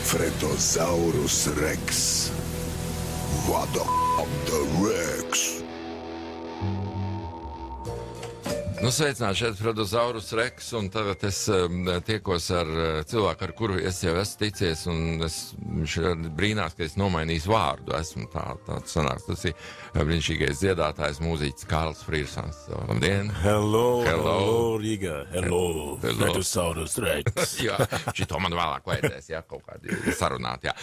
Fredosaurus Rex. What the Rex? Nu, sveicināti, šeit Fredosaurus Rex, un tagad es tiekos ar cilvēku, ar kuru es jau esmu ticies, un es brīnās, ka es nomainīju vārdu. Esmu tāds sanāks. Tas ir brīnišķīgais dziedātājs, mūziķis Karls Friersons. Labdien! Hello, Riga. Hello, Fredosaurus Rex. Jā, šito man vēlāk vajadzēs, jā, kaut kādi sarunāt, jā.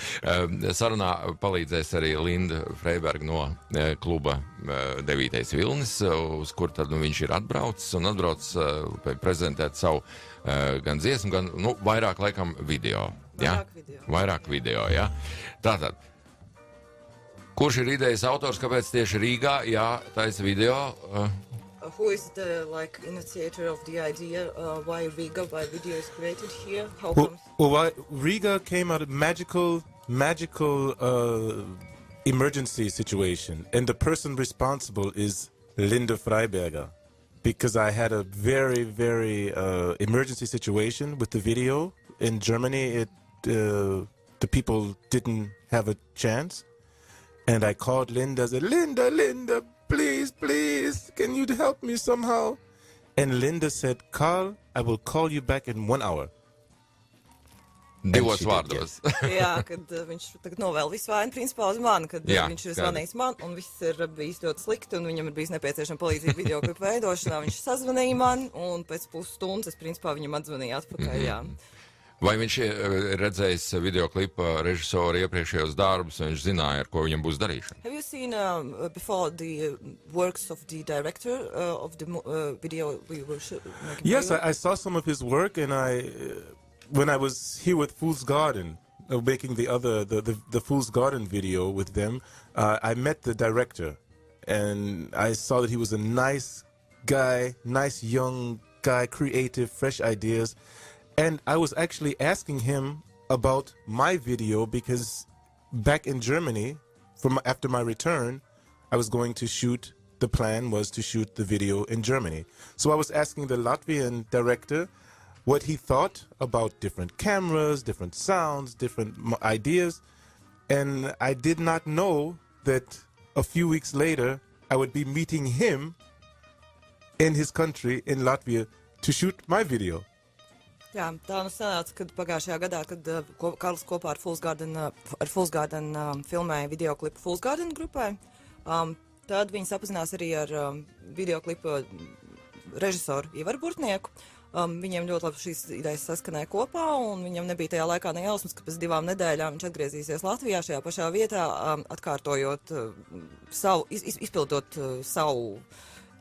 Sarunā palīdzēs arī Linda Freiberga no kluba 9. Vilnis, uz kur tad viņš ir atbraucis un atbraucis prezentēt savu gan dziesmu, gan, vairāk laikam video. Ja? Vairāk video, jā. Tātad, kurš ir idejas autors, kāpēc tieši Rīgā, taisa video? Who is the initiator of the idea? Why Riga? Why video is created here? How comes? Well, Riga came out of magical emergency situation, and the person responsible is Linda Freiberger, because I had a very emergency situation with the video in Germany. The people didn't have a chance, and I called Linda. I said, Linda, please, can you help me somehow? And Linda said, Karl, I will call you back in 1 hour. Divos vārdos. Jā, kad viņš tagad novēl visu vainu principā uz mani, kad viņš ir zvanījis man, un viss ir bijis ļoti slikti, un viņam ir bijis nepieciešama palīdzība videoklipa veidošanā. Viņš sazvanīja man, un pēc pusstundas es principā viņam atzvanīju atpakaļ, jā. Vai viņš ir redzējis videoklipa režisoru iepriekšējos darbus, un viņš zināja, ar ko viņam būs darīšana? Have you seen before the works of the director of the video we were making? Yes, I saw some of his work, and when I was here with Fool's Garden, making the Fool's Garden video with them, I met the director, and I saw that he was a nice guy, nice young guy, creative, fresh ideas. And I was actually asking him about my video, because back in Germany, after my return, I was going to shoot, the plan was to shoot the video in Germany. So I was asking the Latvian director what he thought about different cameras, different sounds, different ideas. And I did not know that a few weeks later, I would be meeting him in his country, in Latvia, to shoot my video. Jā, tā sanāca, kad pagājušajā gadā, kad Karls kopā ar Fool's Garden filmēja videoklipu Fool's Garden grupai, tad viņi sapazinās arī ar videoklipu režisoru Ivaru Burtnieku. Viņiem ļoti labi šīs idejas saskanēja kopā, un viņam nebija tajā laikā nejausmas, ka pēc 2 nedēļām viņš atgriezīsies Latvijā šajā pašā vietā, atkārtojot izpildot savu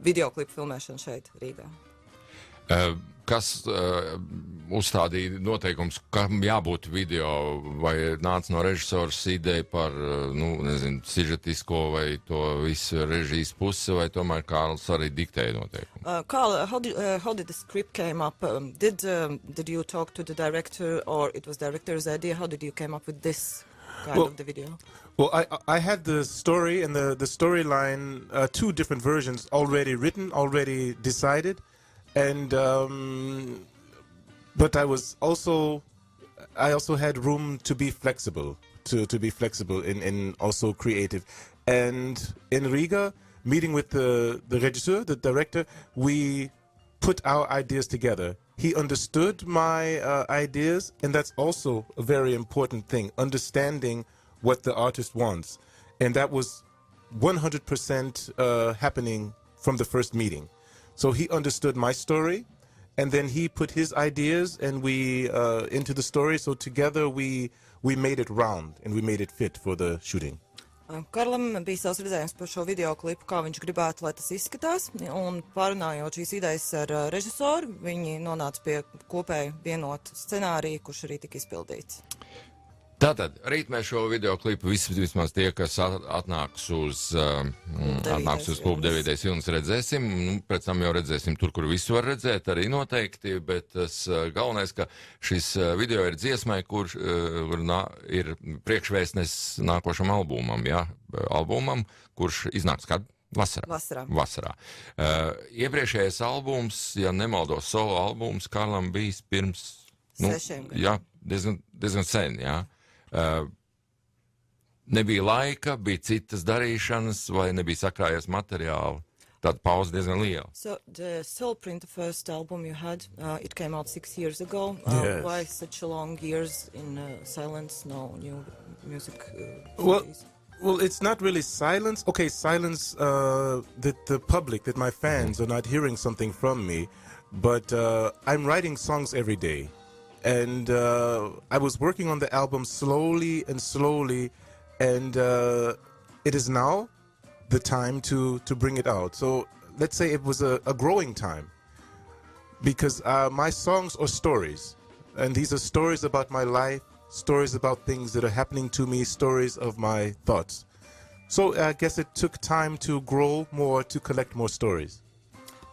videoklipu filmēšanu šeit, Rīgā. Kas uzstādīja noteikums, kam jābūt video, vai nāca no režisors ideja par, sižetisko vai to visu režijas pusi, vai tomēr Karls arī diktēja noteikumu? Karl, how did the script came up? Did you talk to the director, or it was director's idea? How did you came up with this kind of the video? Well, I had the story and the storyline, 2 different versions already written, already decided. And but I also had room to be flexible, to be flexible in also creative. And in Riga, meeting with the regisseur, the director, we put our ideas together. He understood my ideas, and that's also a very important thing, understanding what the artist wants. And that was 100% happening from the first meeting. So he understood my story, and then he put his ideas and we into the story. So together we made it round and we made it fit for the shooting. Karlam bija savs redzējums par šo videoklipu, kā viņš gribētu, lai tas izskatās, un pārunājot šīs idejas ar režisoru, viņi nonāca pie kopēju vienotu scenāriju, kurš arī tika izpildīts. Tātad, rīt mēs šo videoklipu vismaz tie, kas atnāks uz klubu 9. Vilnis redzēsim, pēc tam jau redzēsim tur, kur visu var redzēt, arī noteikti, bet tas galvenais, ka šis video ir dziesmai, kur ir priekšvēstnes nākošam albumam, albumam, kurš iznāks kad? Vasarā. Iepriekšējais albums, ja nemaldos, solo albums Karlam bijis pirms 6 gadiem. Jā, diezgan sen, jā. nebija laika, bija citas darīšanas, vai nebija sakrājies materiāli. Tāda pauze diezgan liela. So the Soul Print, the first album you had, it came out 6 years ago. Yes. Why such a long years in silence, no new music? Well, it's not really silence. Okay, silence that the public, that my fans are not hearing something from me, but I'm writing songs every day. And I was working on the album slowly, and it is now the time to bring it out. So let's say it was a growing time, because my songs are stories, and these are stories about my life, stories about things that are happening to me, stories of my thoughts. So I guess it took time to grow more, to collect more stories.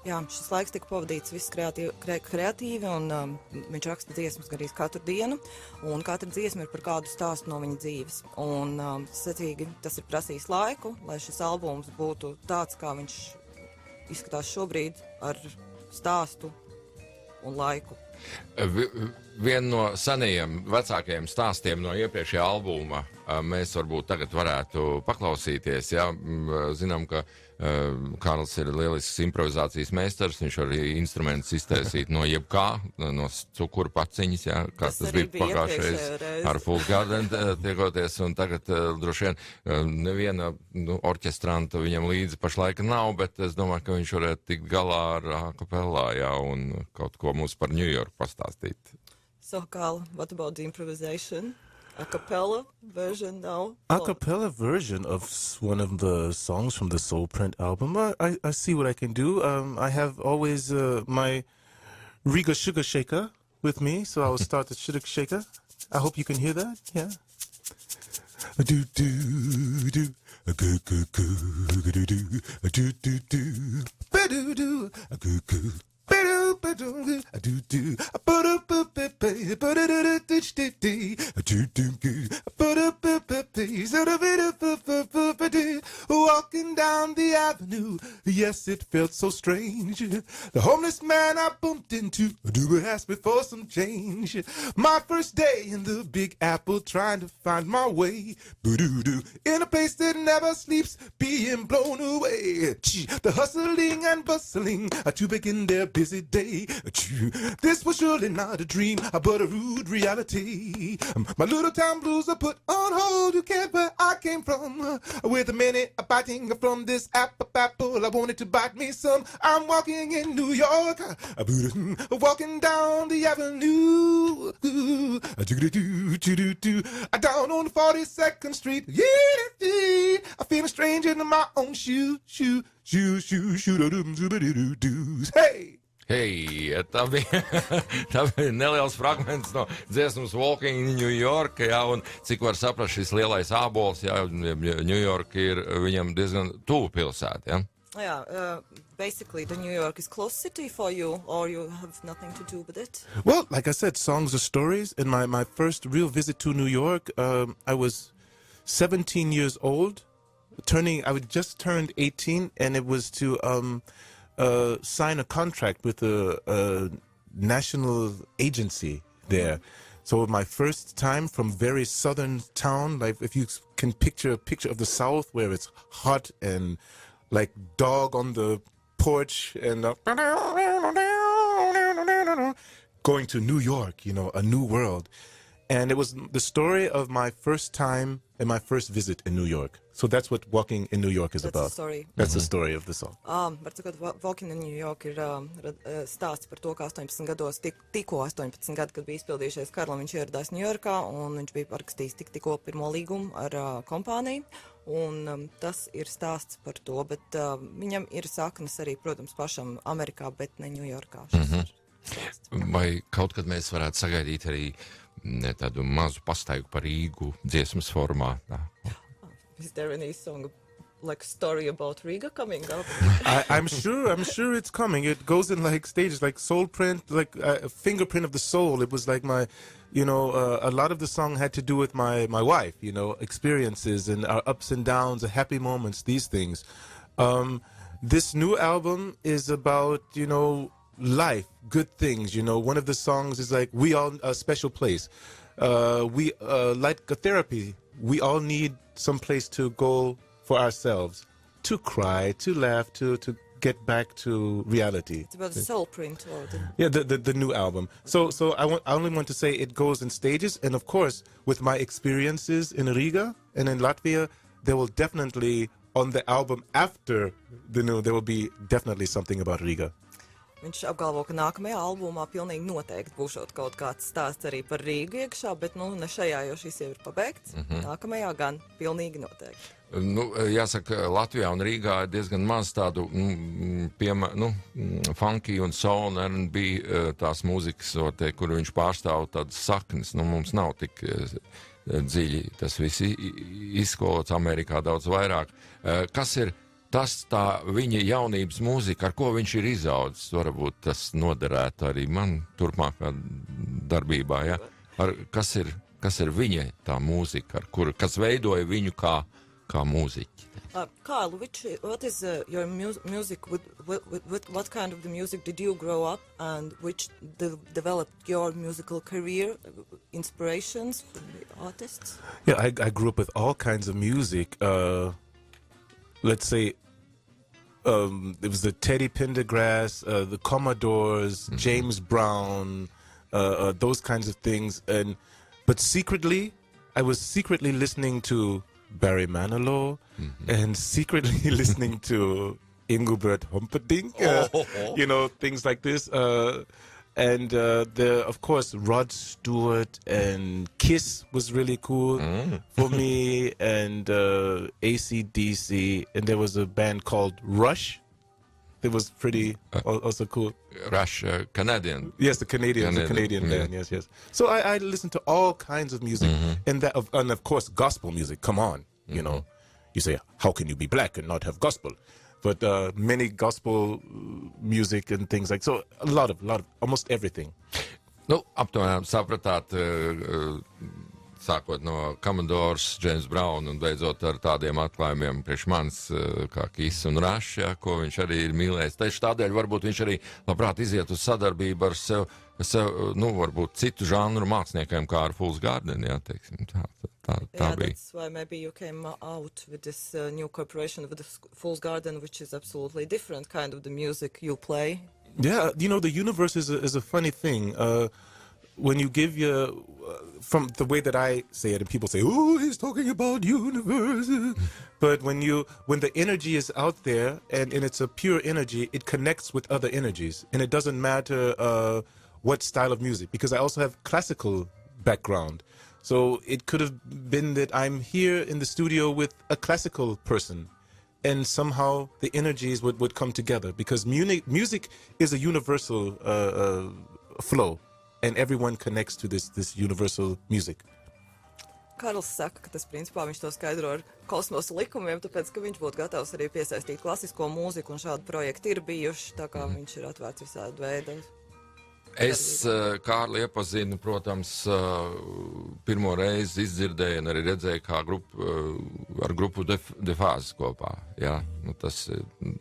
Jā, šis laiks tika pavadīts viss kreatīvi, un viņš raksta dziesmas gandrīz katru dienu, un katra dziesma ir par kādu stāstu no viņa dzīves. Un, secīgi, tas ir prasījis laiku, lai šis albums būtu tāds, kā viņš izskatās šobrīd, ar stāstu un laiku. Viena no senajiem, vecākajiem stāstiem no iepriekšējā albuma mēs varbūt tagad varētu paklausīties. Jā? Zinām, ka Karls ir lielisks improvizācijas meistars, viņš var instrumentus iztaisīt no jebkā, no cukuru paciņas, jā, kā tas bija pagājušais ar Fools Garden tiekoties, un tagad droši vien neviena orķestranta viņam līdzi pašlaika nav, bet es domāju, ka viņš varētu tikt galā ar akapellā, jā, un kaut ko mums par New York pastāstīt. So, Karl, what about the improvisation? A cappella version now? A cappella version of one of the songs from the Soul Print album. I see what I can do. I have always my Riga Sugar Shaker with me, so I will start the Sugar Shaker. I hope you can hear that. Yeah. Do do do. A goo goo goo do do. A do do do. Ba do do. A goo goo. Walking down the avenue, yes, it felt so strange. The homeless man I bumped into asked me for some change. My first day in the Big Apple, trying to find my way in a place that never sleeps, being blown away. The hustling and bustling to begin their busy day. This was surely not a dream, but a rude reality. My little town blues are put on hold. You can't where I came from. With a minute biting from this apple, I wanted to bite me some. I'm walking in New York, walking down the avenue, down on 42nd Street. I feel a stranger in my own shoes. Hey! Hei, tā bija neliels fragments no dziesmas Walking in New York, jā, un cik var saprast šis lielais ābols, jā, New York ir viņam diezgan tuvu pilsēta, jā? Yeah, basically the New York is close city for you, or you have nothing to do with it? Well, like I said, songs are stories, and my first real visit to New York, I was 17 years old, I had just turned 18, and it was to sign a contract with a national agency there. So my first time from very southern town, like if you can picture a picture of the South where it's hot and like dog on the porch and going to New York, you know, a new world. And it was the story of my first time and my first visit in New York. So that's what Walking in New York is about. That's the story. That's the story of the song. Var sakot, Walking in New York ir stāsts par to, ka 18 gados, tikko 18 gadi, kad bija izpildījušies Karlam, viņš ieradās Ņujorkā, un viņš bija parakstījis tikko pirmo līgumu ar kompāniju, un tas ir stāsts par to, bet viņam ir saknes arī, protams, pašam Amerikā, bet ne Ņujorkā. Vai kaut kad mēs varētu sagaidīt arī tādu mazu pastaigu par Rīgu dziesmas formā? Is there any song like story about Riga coming up? I'm sure it's coming. It goes in like stages, like Soul Print, like a fingerprint of the soul. It was like my, you know, a lot of the song had to do with my wife, you know, experiences and our ups and downs, the happy moments, these things. This new album is about, you know, life, good things. You know, one of the songs is like, we all a special place. We like a therapy. We all need some place to go for ourselves, to cry, to laugh, to get back to reality. It's about the soul print or the... Yeah, the new album. So I only want to say it goes in stages, and of course, with my experiences in Riga and in Latvia, there will definitely on the album after the new, there will be definitely something about Riga. Viņš apgalvo, ka nākamajā albumā pilnīgi noteikti būšot kaut kāds stāsts arī par Rīgu iekšā, bet nu ne šajā, jo šis jau ir pabeigts. Nākamajā gan pilnīgi noteikti. Nu, jāsaka, Latvijā un Rīgā ir diezgan maz tādu funky un soul un R&B tās mūzikas, kur viņš pārstāv tādas saknes. Nu, mums nav tik dziļi tas viss izskolots, Amerikā daudz vairāk. Kas ir tas tā viņa jaunības mūzika, ar ko viņš ir izaudzis? Varbūt tas noderētu arī man turpmākā darbībā, ja? Kas ir viņa tā mūzika, kas veidoja viņu kā mūziķi? Karl, what is your music? What kind of the music did you grow up and which developed your musical career? Inspirations from the artists? Yeah, I grew up with all kinds of music. Let's say it was the Teddy Pendergrass, the Commodores, James Brown, those kinds of things. But secretly, I was secretly listening to Barry Manilow and secretly listening to Engelbert Humperdinck, you know, things like this. And of course, Rod Stewart and Kiss was really cool for me, and AC/DC, and there was a band called Rush. It was pretty also cool. Rush, Canadian. Yes, the Canadian band. Yes. So I listened to all kinds of music, and of course gospel music. Come on, you know, you say, how can you be black and not have gospel? But many gospel music and things like so. A lot of almost everything. Nu, aptuveni sapratāt, sākot no Commodores, James Brown un beidzot ar tādiem atklājumiem priekš manis, kā Kiss un Rush, ja, ko viņš arī ir mīlējis. Tieši tādēļ varbūt viņš arī labprāt iziet uz sadarbību ar sev, nu, varbūt citu žanru māksliniekiem, kā ar Fool's Garden, jā, teiksim, tā Yeah, bija. that's why maybe you came out with this new cooperation with the Fool's Garden, which is absolutely different kind of the music you play. Yeah, you know, the universe is a funny thing. When you give from the way that I say it, and people say, "Oh, he's talking about universe," but when the energy is out there and it's a pure energy, it connects with other energies, and it doesn't matter what style of music. Because I also have classical background. So it could have been that I'm here in the studio with a classical person, and somehow the energies would come together, because music is a universal flow, and everyone connects to this universal music. Karls saka, ka tas principā viņš to skaidro ar kosmosa likumiem, tāpēc, ka viņš būtu gatavs arī piesaistīt klasisko mūziku, un šādi projekti ir bijuši, tā kā viņš ir atvērts visādi veidi. Es Kārli iepazinu, protams, pirmo reizi izdzirdēju un arī redzēju, kā ar grupu Defāzi kopā. Jā, nu tas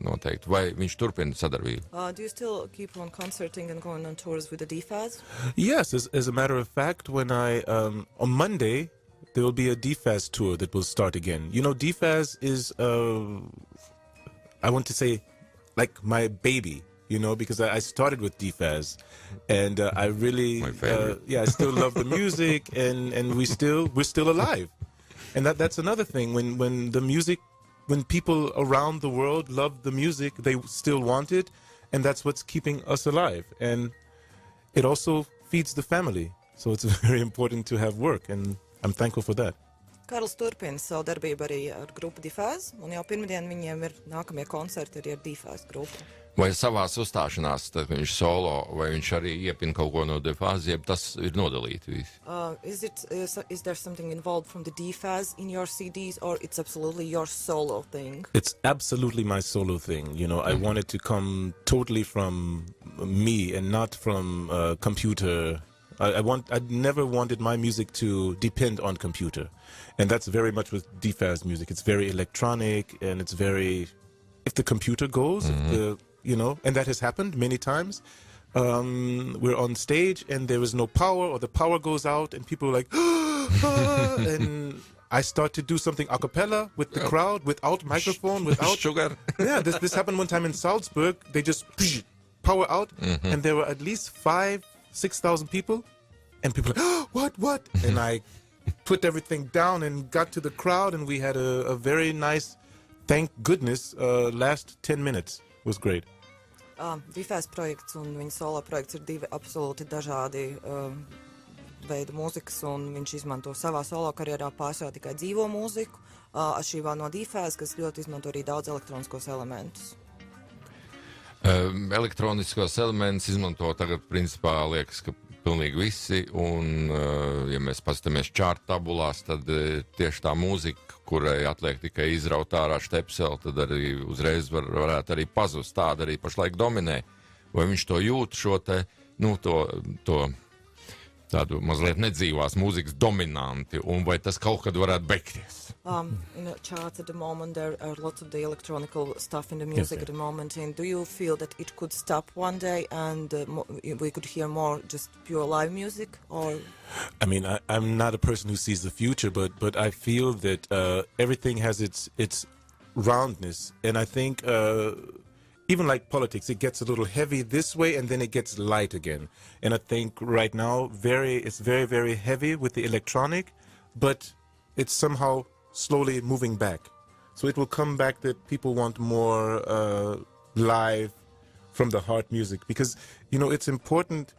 noteikti. Vai viņš turpina sadarbību? Do you still keep on concerting and going on tours with the DFAS? Yes, as a matter of fact, when on Monday, there will be a DFAS tour that will start again. You know, DFAS is, I want to say, like my baby. You know, because I started with DFAS, and I really, I still love the music, and we're still alive, and that's another thing. When people around the world love the music, they still want it, and that's what's keeping us alive, and it also feeds the family. So it's very important to have work, and I'm thankful for that. Karls turpina savu darbību arī ar grupu DFAS, un jau pirmdien viņiem ir nākamie koncerti arī ar DFAS grupu. Vai savās uzstāšanās, tad viņš solo, vai viņš arī iepina kaut ko no DFAS, jeb tas ir nodalīti visi? Is there something involved from the DFAS in your CDs, or it's absolutely your solo thing? It's absolutely my solo thing. You know, I want it to come totally from me and not from computer. I never wanted my music to depend on computer, and that's very much with DFAS music. It's very electronic, and it's very, if the computer goes, you know, and that has happened many times, we're on stage and there is no power, or the power goes out and people are like, and I start to do something a cappella with the crowd, without microphone, without sugar. Yeah, this happened one time in Salzburg. They just power out, and there were at least 5,000-6,000 people, and people like, what? And I put everything down and got to the crowd, and we had a very nice, thank goodness, last 10 minutes. It was great. Difēs projekts un viņa solo projekts ir divi absolūti dažādi veidi mūzikas, un viņš izmanto savā solo karjerā pārsvarā tikai dzīvo mūziku, atšķirībā no Difēs, kas ļoti izmanto arī daudz elektroniskos elementus. Elektroniskos elementus izmanto tagad, principā, liekas, ka pilnīgi visi, un, ja mēs paskatāmies čārta tabulās, tad tieši tā mūzika, kurai atliek tikai izraut ārā štepseli, tad arī uzreiz varētu arī pazust. Tāda arī pašlaik dominē. Vai viņš to jūt, šo te, to tādu mazliet nedzīvās mūzikas dominanti, un vai tas kaut kad varētu beigties? In the charts at the moment, there are lots of the electronical stuff in the music at the moment. And do you feel that it could stop one day and we could hear more just pure live music? Or I mean, I'm not a person who sees the future, but I feel that everything has its roundness, and I think even like politics, it gets a little heavy this way and then it gets light again. And I think right now it's very, very heavy with the electronic, but it's somehow slowly moving back. So it will come back that people want more live from the heart music, because, it's important.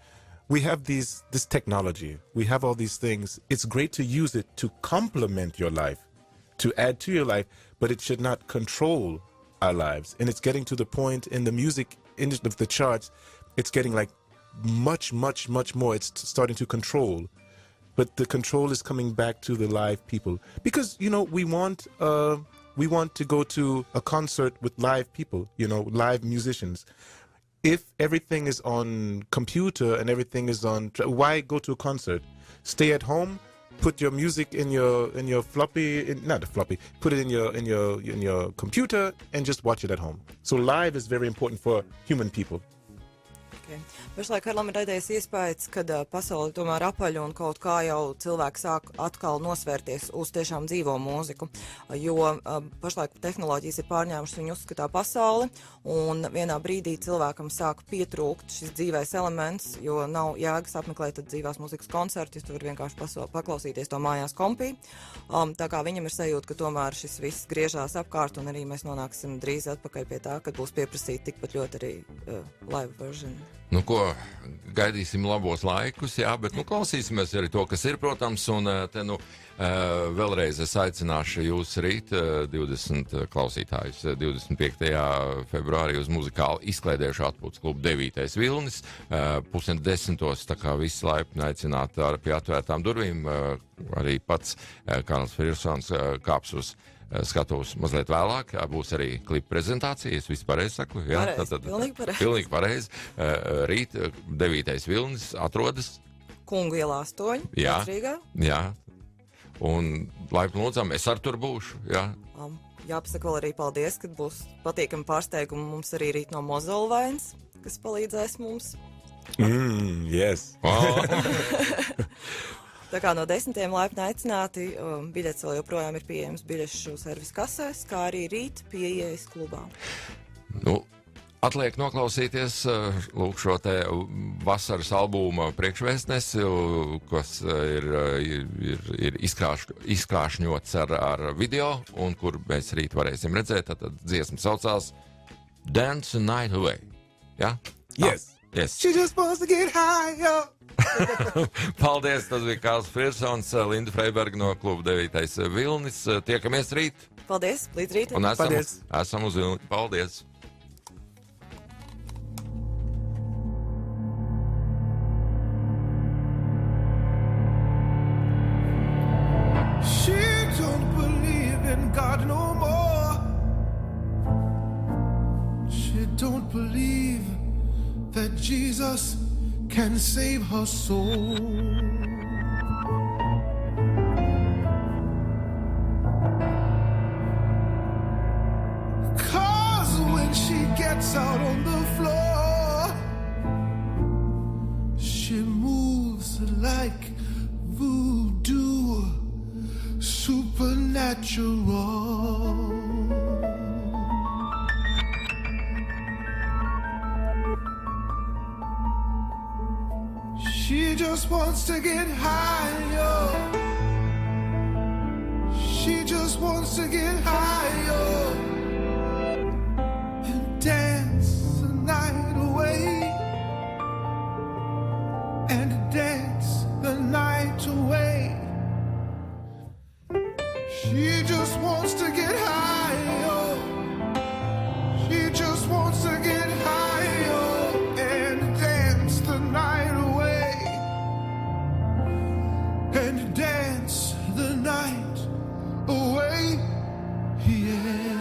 We have this technology. We have all these things. It's great to use it to complement your life, to add to your life, but it should not control our lives. And it's getting to the point in the music industry of the charts, it's getting like much, much, much more. It's starting to control. But the control is coming back to the live people, because we want to go to a concert with live people, live musicians. If everything is on computer and everything is on, why go to a concert? Stay at home, put your music in your floppy, not a floppy, put it in your computer and just watch it at home. So live is very important for human people. Pašlaik Karlam ir radies iespējas, kad pasauli tomēr apaļ un kaut kā jau cilvēki sāk atkal nosvērties uz tiešām dzīvo mūziku, jo pašlaik tehnoloģijas ir pārņēmušas viņu uzskatā pasauli, un vienā brīdī cilvēkam sāk pietrūkt šis dzīvais elements, jo nav jēgas apmeklēt dzīvās mūzikas koncertu, tu vari vienkārši paklausīties to mājās kompī. Tā kā viņam ir sajūta, ka tomēr šis viss griežās apkārt, un arī mēs nonāksim drīz atpakaļ pie tā, kad būs pieprasīti tikpat ļoti arī live version. Nu ko, gaidīsim labos laikus, jā, bet klausīsimies arī to, kas ir, protams, un te vēlreiz es aicināšu jūs rīt 20 klausītājus 25. februārī uz muzikāli izklaidējošā atpūtas kluba 9. Vilnis, 9:30, tā kā visi laipni aicināti pie atvērtām durvīm, arī pats Karls Friersons kāps uz skatos mazliet vēlāk, būs arī klipa prezentācijas, viss pareizi saku, jā? Pilnīgi pareizi. Rīt 9. Vilnis atrodas Kungu ielā 8, Rīgā. Jā, un laipni lūdzam, es ar tur būšu, jā. Jāpasaka vēl arī paldies, kad būs patīkami pārsteigumi mums arī rīt no Mozolvains, kas palīdzēs mums. Yes. Oh. Tā kā no 10. laipni aicināti, biļetes vēl joprojām ir pieejams biļešu servisu kasēs, kā arī rīt pie ieejas klubā. Atliek noklausīties lūk šo te vasaras albuma priekšvēstnesi, kas ir izkrāšņots ar video, un kur mēs rīt varēsim redzēt, tad dziesma saucās Dance the Night Away. Ja? Yes. Yes. She just wants to get high, yo! Paldies, tas bija Karls Friersons, Linda Freiberga no kluba 9. Vilnis. Tiekamies rīt. Paldies, līdz rītam. Un esam uz Vilni. Paldies. She don't believe in God no more. She don't believe that Jesus can save her soul. Cause when she gets out on the floor, like voodoo, supernatural. She just wants to get higher. She just wants to get higher and dance the night away, and dance the night away. She just wants to get higher. She just wants to get higher and dance the night away, and dance the night away, yeah.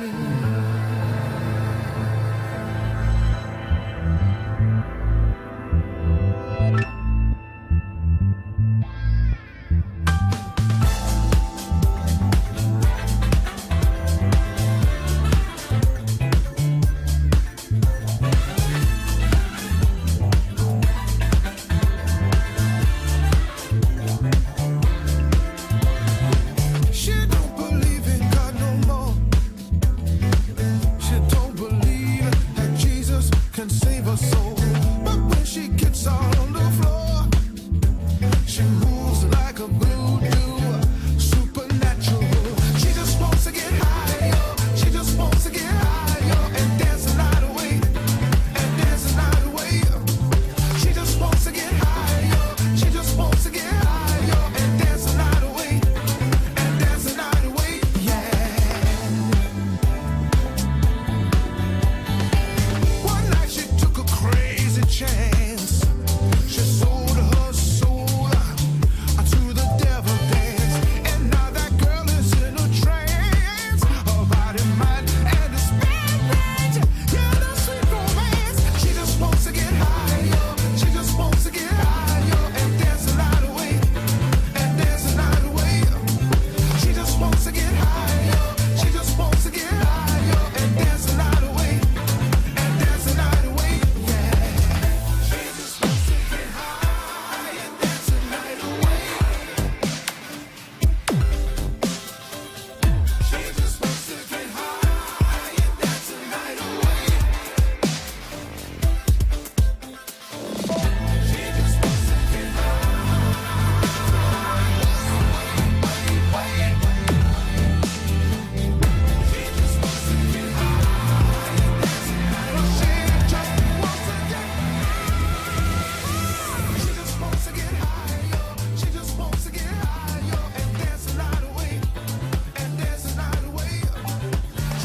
She don't believe in God no more. She don't believe that Jesus can save her soul. But when she gets out on the floor, she moves like a voodoo, supernatural. She just wants to get higher. She just wants to get higher and dance the night away, and dance the night away. She just wants to get higher. She just wants to get higher and dance the night away, and dance the night away, yeah. One night she took a crazy chance. She sold her soul to the devil dance, and now that girl is in a trance. Her body, mind, and her spirit, yeah, the sweet romance. She just wants to get higher. She just wants to get higher and dance the night away, and dance the night away. She just wants to get higher. She just wants to get higher and dance the night away, and dance the night away, yeah. She just wants to get high and dance the night away. She just wants to get high and dance the night away. She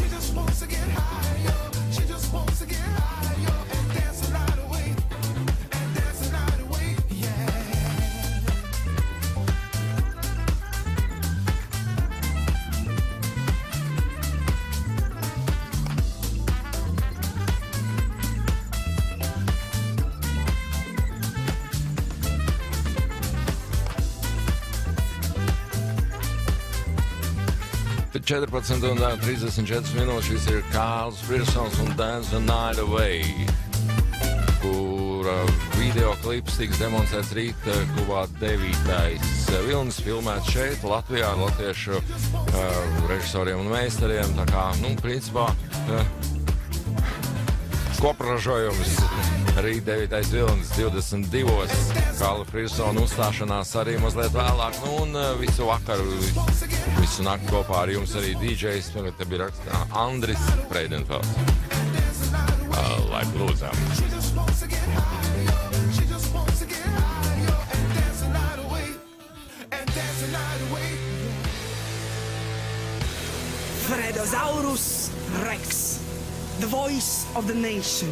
just wants to get Tad 14 un 34 minūtes šis ir Karls Friersons un Dance the Night Away, kura videoklips tiks demonstrēts rīt klubā 9. Vilnis filmēts šeit, Latvijā, ar latviešu režisoriem un meistariem. Tā kā, principā, kopražojums rīt 9. Vilnis 22. Karla Friersona uzstāšanās arī mazliet vēlāk, un visu vakaru, visu nakti kopā ar jums arī DJs, te bija rakstā Andris Freidenfelds. Lai lūdzām. Fredosaurus Rex, the voice of the nation.